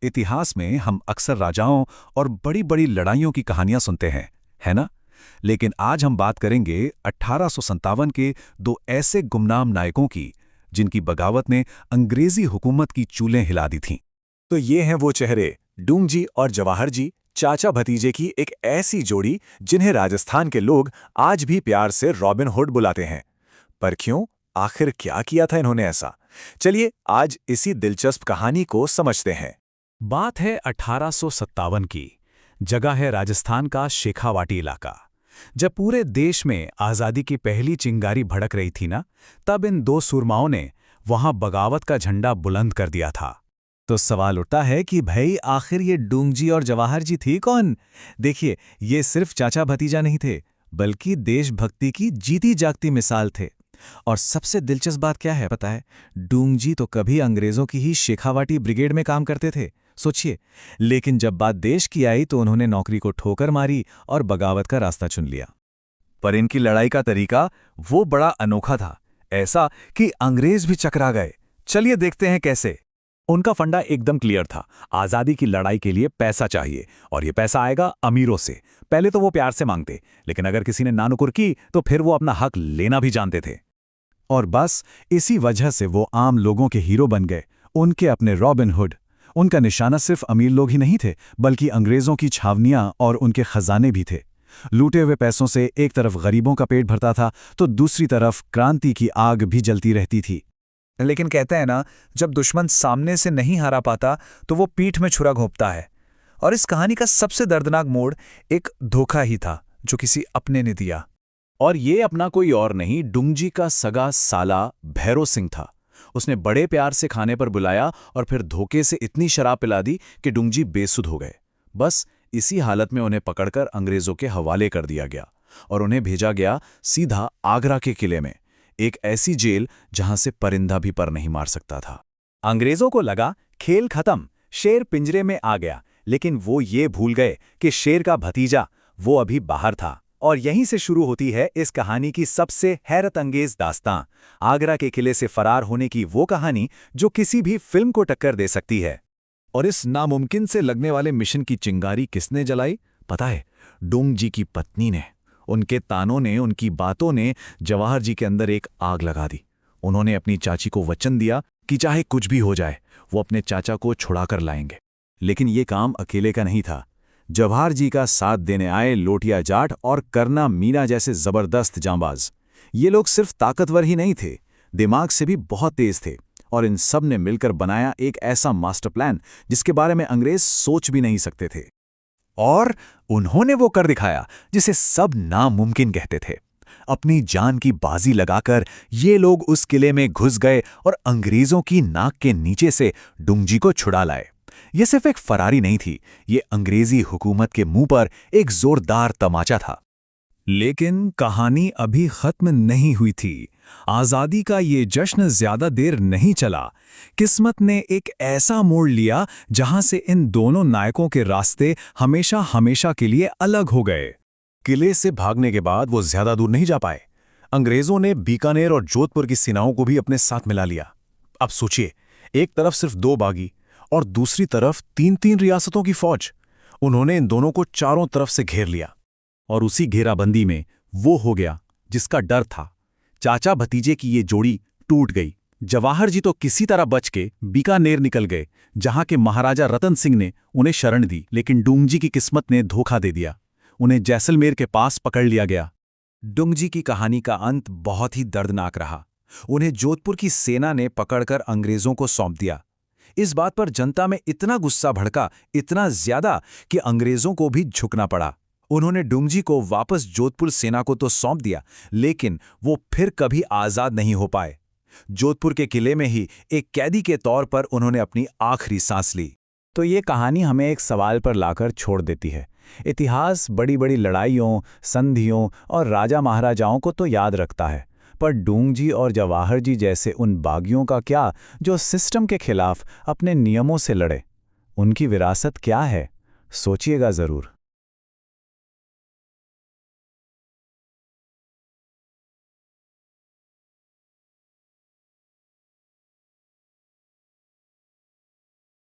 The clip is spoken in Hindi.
इतिहास में हम अक्सर राजाओं और बड़ी बड़ी लड़ाइयों की कहानियां सुनते हैं, है ना? लेकिन आज हम बात करेंगे 1857 के दो ऐसे गुमनाम नायकों की, जिनकी बगावत ने अंग्रेजी हुकूमत की चूलें हिला दी थीं। तो ये हैं वो चेहरे, डूंगजी और जवाहर जी, चाचा भतीजे की एक ऐसी जोड़ी जिन्हें राजस्थान के लोग आज भी प्यार से रॉबिन हुड बुलाते हैं। पर क्यों? आखिर क्या किया था इन्होंने ऐसा? चलिए आज इसी दिलचस्प कहानी को समझते हैं। बात है 1857 की। जगह है राजस्थान का शेखावाटी इलाका। जब पूरे देश में आज़ादी की पहली चिंगारी भड़क रही थी ना, तब इन दो सुरमाओं ने वहां बगावत का झंडा बुलंद कर दिया था। तो सवाल उठता है कि भाई आखिर ये डूंगजी और जवाहर जी थी कौन? देखिए, ये सिर्फ चाचा भतीजा नहीं थे, बल्कि देशभक्ति की जीती जागती मिसाल थे। और सबसे दिलचस्प बात क्या है पता है? डूंगजी तो कभी अंग्रेजों की ही शेखावाटी ब्रिगेड में काम करते थे, सोचिए। लेकिन जब बात देश की आई तो उन्होंने नौकरी को ठोकर मारी और बगावत का रास्ता चुन लिया। पर इनकी लड़ाई का तरीका वो बड़ा अनोखा था, ऐसा कि अंग्रेज भी चकरा गए। चलिए देखते हैं कैसे। उनका फंडा एकदम क्लियर था। आज़ादी की लड़ाई के लिए पैसा चाहिए, और ये पैसा आएगा अमीरों से। पहले तो वो प्यार से मांगते, लेकिन अगर किसी ने नानुकुर की तो फिर वो अपना हक लेना भी जानते थे। और बस इसी वजह से वो आम लोगों के हीरो बन गए, उनके अपने रॉबिन हुड। उनका निशाना सिर्फ अमीर लोग ही नहीं थे, बल्कि अंग्रेजों की छावनियां और उनके खजाने भी थे। लूटे हुए पैसों से एक तरफ गरीबों का पेट भरता था, तो दूसरी तरफ क्रांति की आग भी जलती रहती थी। लेकिन कहते हैं ना, जब दुश्मन सामने से नहीं हारा पाता तो वो पीठ में छुरा घोंपता है। और इस कहानी का सबसे दर्दनाक मोड़ एक धोखा ही था, जो किसी अपने ने दिया। और ये अपना कोई और नहीं, डूंगजी का सगा साला भैरो सिंह था। उसने बड़े प्यार से खाने पर बुलाया और फिर धोखे से इतनी शराब पिला दी कि डूंगजी बेसुध हो गए। बस इसी हालत में उन्हें पकड़कर अंग्रेजों के हवाले कर दिया गया और उन्हें भेजा गया सीधा आगरा के किले में, एक ऐसी जेल जहां से परिंदा भी पर नहीं मार सकता था। अंग्रेजों को लगा खेल खत्म, शेर पिंजरे में आ गया। लेकिन वो ये भूल गए कि शेर का भतीजा वो अभी बाहर था। और यहीं से शुरू होती है इस कहानी की सबसे हैरतअंगेज दास्तां, आगरा के किले से फरार होने की वो कहानी जो किसी भी फिल्म को टक्कर दे सकती है। और इस नामुमकिन से लगने वाले मिशन की चिंगारी किसने जलाई पता है? डूंगजी की पत्नी ने। उनके तानों ने, उनकी बातों ने जवाहर जी के अंदर एक आग लगा दी। उन्होंने अपनी चाची को वचन दिया कि चाहे कुछ भी हो जाए, वो अपने चाचा को छुड़ाकर लाएंगे। लेकिन ये काम अकेले का नहीं था। जवाहर जी का साथ देने आए लोटिया जाट और करना मीना जैसे जबरदस्त जांबाज। ये लोग सिर्फ ताकतवर ही नहीं थे, दिमाग से भी बहुत तेज थे। और इन सब ने मिलकर बनाया एक ऐसा मास्टर प्लान जिसके बारे में अंग्रेज सोच भी नहीं सकते थे। और उन्होंने वो कर दिखाया जिसे सब नामुमकिन कहते थे। अपनी जान की बाजी लगाकर ये लोग उस किले में घुस गए और अंग्रेजों की नाक के नीचे से डूंगजी को छुड़ा लाए। ये सिर्फ एक फरारी नहीं थी, ये अंग्रेजी हुकूमत के मुंह पर एक जोरदार तमाचा था। लेकिन कहानी अभी खत्म नहीं हुई थी। आज़ादी का ये जश्न ज्यादा देर नहीं चला। किस्मत ने एक ऐसा मोड़ लिया जहां से इन दोनों नायकों के रास्ते हमेशा हमेशा के लिए अलग हो गए। किले से भागने के बाद वो ज्यादा दूर नहीं जा पाए। अंग्रेजों ने बीकानेर और जोधपुर की सेनाओं को भी अपने साथ मिला लिया। अब सोचिए, एक तरफ सिर्फ 2 बागी और दूसरी तरफ 3-3 रियासतों की फौज। उन्होंने इन दोनों को चारों तरफ से घेर लिया। और उसी घेराबंदी में वो हो गया जिसका डर था। चाचा भतीजे की ये जोड़ी टूट गई। जवाहर जी तो किसी तरह बच के बीकानेर निकल गए, जहां के महाराजा रतन सिंह ने उन्हें शरण दी। लेकिन डूंगजी की किस्मत ने धोखा दे दिया। उन्हें जैसलमेर के पास पकड़ लिया गया। डूंगजी की कहानी का अंत बहुत ही दर्दनाक रहा। उन्हें जोधपुर की सेना ने पकड़कर अंग्रेजों को सौंप दिया। इस बात पर जनता में इतना गुस्सा भड़का, इतना ज्यादा कि अंग्रेजों को भी झुकना पड़ा। उन्होंने डूंगजी को वापस जोधपुर सेना को तो सौंप दिया, लेकिन वो फिर कभी आजाद नहीं हो पाए। जोधपुर के किले में ही एक कैदी के तौर पर उन्होंने अपनी आखिरी सांस ली। तो ये कहानी हमें एक सवाल पर लाकर छोड़ देती है। इतिहास बड़ी बड़ी लड़ाइयों, संधियों और राजा महाराजाओं को तो याद रखता है, पर डूंगजी और जवाहर जी जैसे उन बागियों का क्या, जो सिस्टम के खिलाफ अपने नियमों से लड़े? उनकी विरासत क्या है? सोचिएगा जरूर।